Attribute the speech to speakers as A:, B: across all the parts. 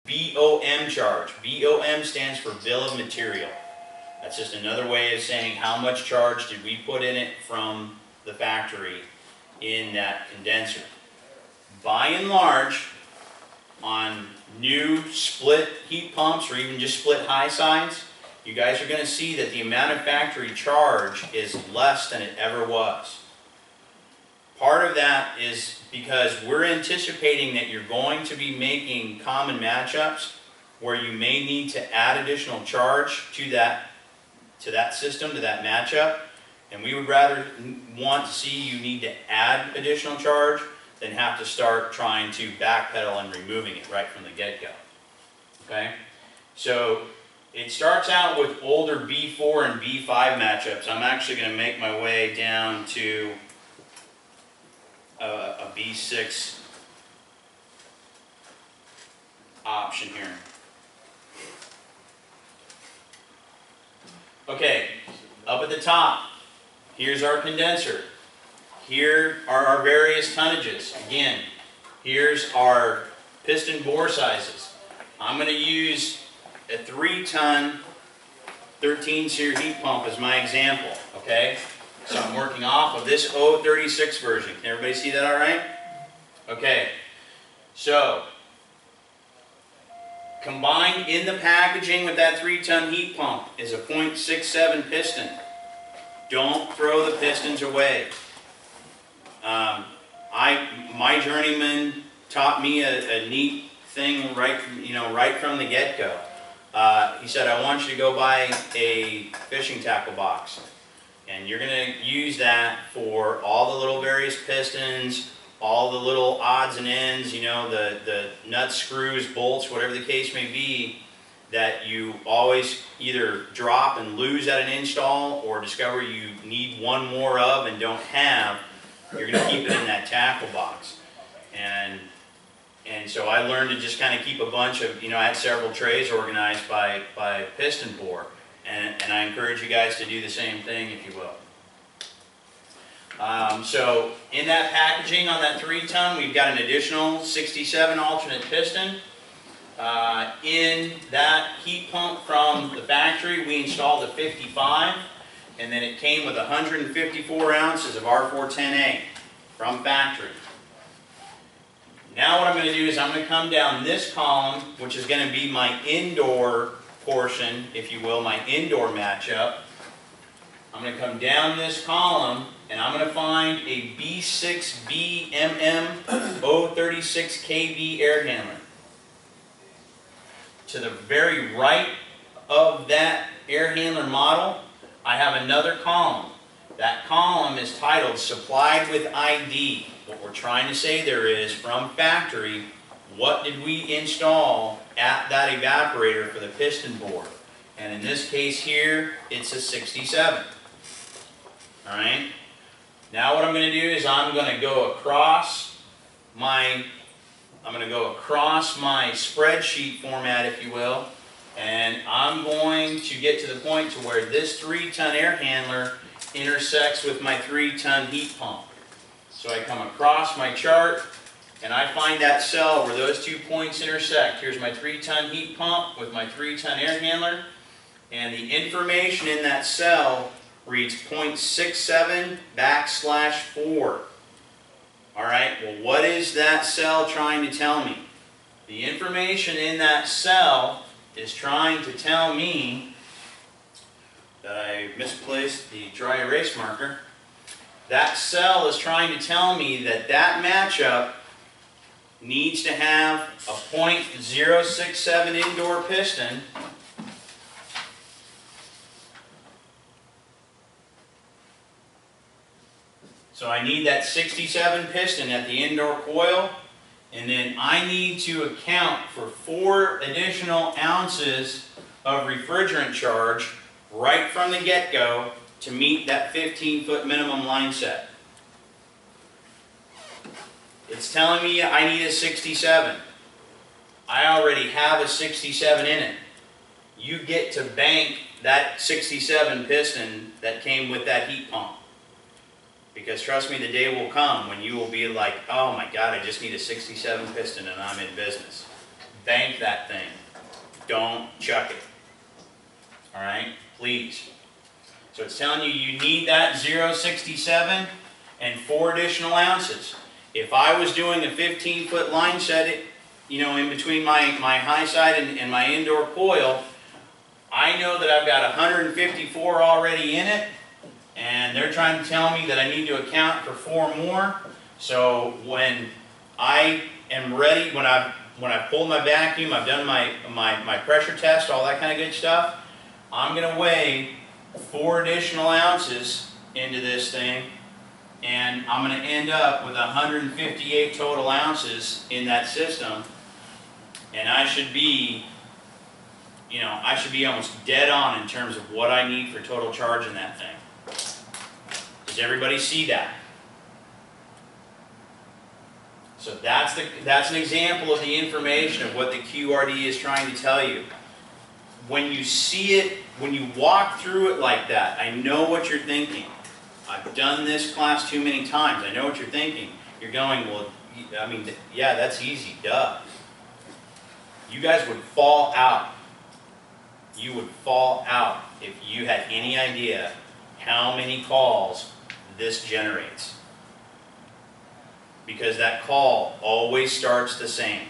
A: BOM charge. BOM stands for bill of material. That's just another way of saying how much charge did we put in it from the factory in that condenser. By and large, on new split heat pumps or even just split high sides, you guys are going to see that the amount of factory charge is less than it ever was. Part of that is because we're anticipating that you're going to be making common matchups where you may need to add additional charge to that system, to that matchup, and we would rather want to see you need to add additional charge than have to start trying to backpedal and removing it right from the get-go. Okay? So it starts out with older B4 and B5 matchups. I'm actually going to make my way down to a B6 option here. Okay, up at the top, here's our condenser. Here are our various tonnages. Again, here's our piston bore sizes. I'm going to use a 3-ton 13-SEER heat pump as my example, okay? So I'm working off of this 036 version. Can everybody see that all right? Okay, so combined in the packaging with that 3-ton heat pump is a .67 piston. Don't throw the pistons away. My journeyman taught me a neat thing right from the get-go. He said, I want you to go buy a fishing tackle box, and you're going to use that for all the little various pistons, all the little odds and ends, the nuts, screws, bolts, whatever the case may be, that you always either drop and lose at an install or discover you need one more of and don't have. You're going to keep it in that tackle box. And so I learned to just kind of keep a bunch of, I had several trays organized by piston bore. And I encourage you guys to do the same thing, if you will. So in that packaging on that 3-ton, we've got an additional 67 alternate piston. In that heat pump from the factory, we installed a 55, and then it came with 154 ounces of R410A from factory. Now what I'm going to do is I'm going to come down this column, which is going to be my indoor portion, if you will, my indoor matchup. I'm going to come down this column and I'm going to find a B6BMM 036 kV air handler. To the very right of that air handler model, I have another column. That column is titled Supplied with ID. What we're trying to say there is, from factory, what did we install at that evaporator for the piston bore? And in this case here, it's a 67. Alright? Now what I'm going to do is I'm going to go across my spreadsheet format, if you will, and I'm going to get to the point to where this 3-ton air handler intersects with my 3-ton heat pump. So I come across my chart and I find that cell where those 2 points intersect. Here's my 3-ton heat pump with my 3-ton air handler, and the information in that cell reads .67/4. Alright, well, what is that cell trying to tell me? The information in that cell is trying to tell me that I misplaced the dry erase marker. That cell is trying to tell me that that matchup needs to have a .067 indoor piston So I need that 67 piston at the indoor coil, and then I need to account for 4 additional ounces of refrigerant charge right from the get-go to meet that 15-foot minimum line set. It's telling me I need a 67. I already have a 67 in it. You get to bank that 67 piston that came with that heat pump. Because trust me, the day will come when you will be like, oh my God, I just need a 67 piston and I'm in business. Bank that thing. Don't chuck it. All right, please. So it's telling you you need that 0.67 and 4 additional ounces. If I was doing a 15-foot line set, in between my high side and my indoor coil, I know that I've got 154 already in it, and they're trying to tell me that I need to account for 4 more. So when I am ready, when I've pulled my vacuum, I've done my pressure test, all that kind of good stuff, I'm going to weigh 4 additional ounces into this thing, and I'm going to end up with 158 total ounces in that system, and I should be, almost dead on in terms of what I need for total charge in that thing. Does everybody see that? So that's an example of the information of what the QRD is trying to tell you. When you see it, when you walk through it like that, I know what you're thinking. I've done this class too many times. I know what you're thinking. You're going, well, yeah, that's easy, duh. You guys would fall out. You would fall out if you had any idea how many calls this generates. Because that call always starts the same.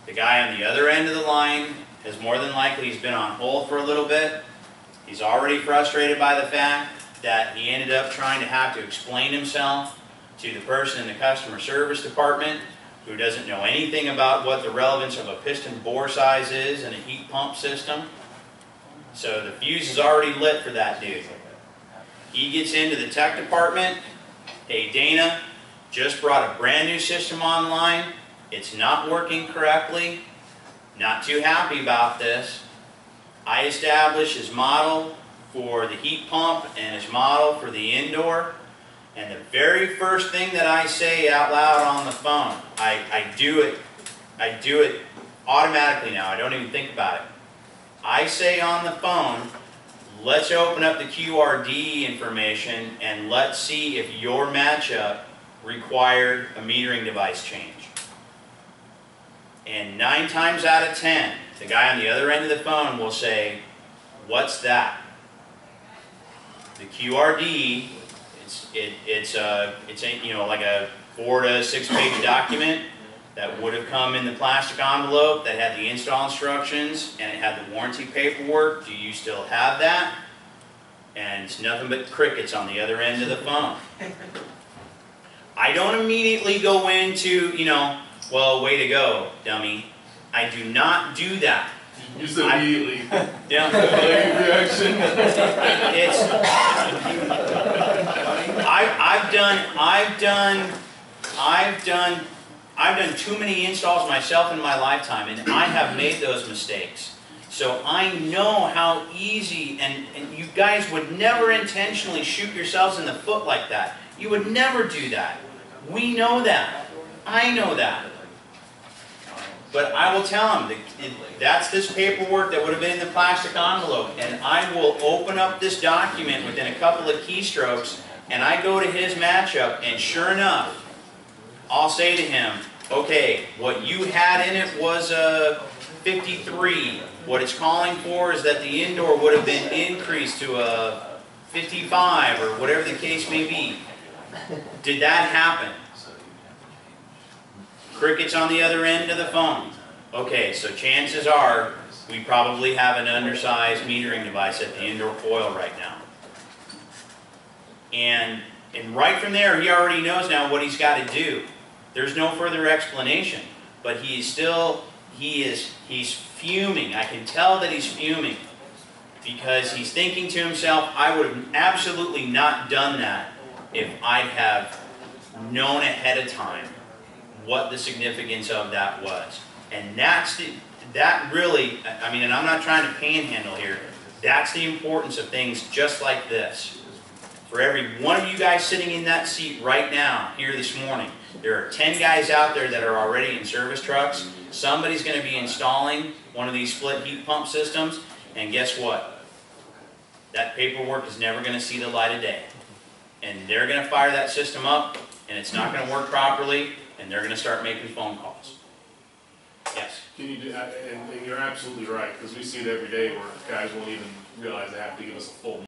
A: The guy on the other end of the line has more than likely he's been on hold for a little bit. He's already frustrated by the fact that he ended up trying to have to explain himself to the person in the customer service department who doesn't know anything about what the relevance of a piston bore size is in a heat pump system. So the fuse is already lit for that dude. He gets into the tech department. Hey, Dana, just brought a brand new system online. It's not working correctly. Not too happy about this. I established his model for the heat pump and his model for the indoor. And the very first thing that I say out loud on the phone, I do it automatically now. I don't even think about it. I say on the phone, let's open up the QRD information and let's see if your matchup required a metering device change. And 9 times out of 10, the guy on the other end of the phone will say, what's that? The QRD, it's like a 4 to 6 page document that would have come in the plastic envelope that had the install instructions and it had the warranty paperwork. Do you still have that? And it's nothing but crickets on the other end of the phone. I don't immediately go into, well, way to go, dummy. I do not do that.
B: You said immediately.
A: Yeah.
B: Reaction.
A: I've done too many installs myself in my lifetime, and I have made those mistakes. So I know how easy, and you guys would never intentionally shoot yourselves in the foot like that. You would never do that. We know that. I know that. But I will tell him, that's this paperwork that would have been in the plastic envelope, and I will open up this document within a couple of keystrokes, and I go to his matchup, and sure enough, I'll say to him, okay, what you had in it was a 53. What it's calling for is that the indoor would have been increased to a 55, or whatever the case may be. Did that happen? Crickets on the other end of the phone. Okay, so chances are we probably have an undersized metering device at the indoor coil right now. And right from there, he already knows now what he's got to do. There's no further explanation, but he's fuming. I can tell that he's fuming because he's thinking to himself, I would have absolutely not done that if I'd have known ahead of time what the significance of that was. And that really, and I'm not trying to panhandle here, that's the importance of things just like this. For every one of you guys sitting in that seat right now, here this morning, there are 10 guys out there that are already in service trucks. Somebody's going to be installing one of these split heat pump systems, and guess what? That paperwork is never going to see the light of day. And they're going to fire that system up, and it's not going to work properly, and they're going to start making phone calls. Yes.
B: Can you do, and you're absolutely right, because we see it every day where guys won't even realize they have to give us a full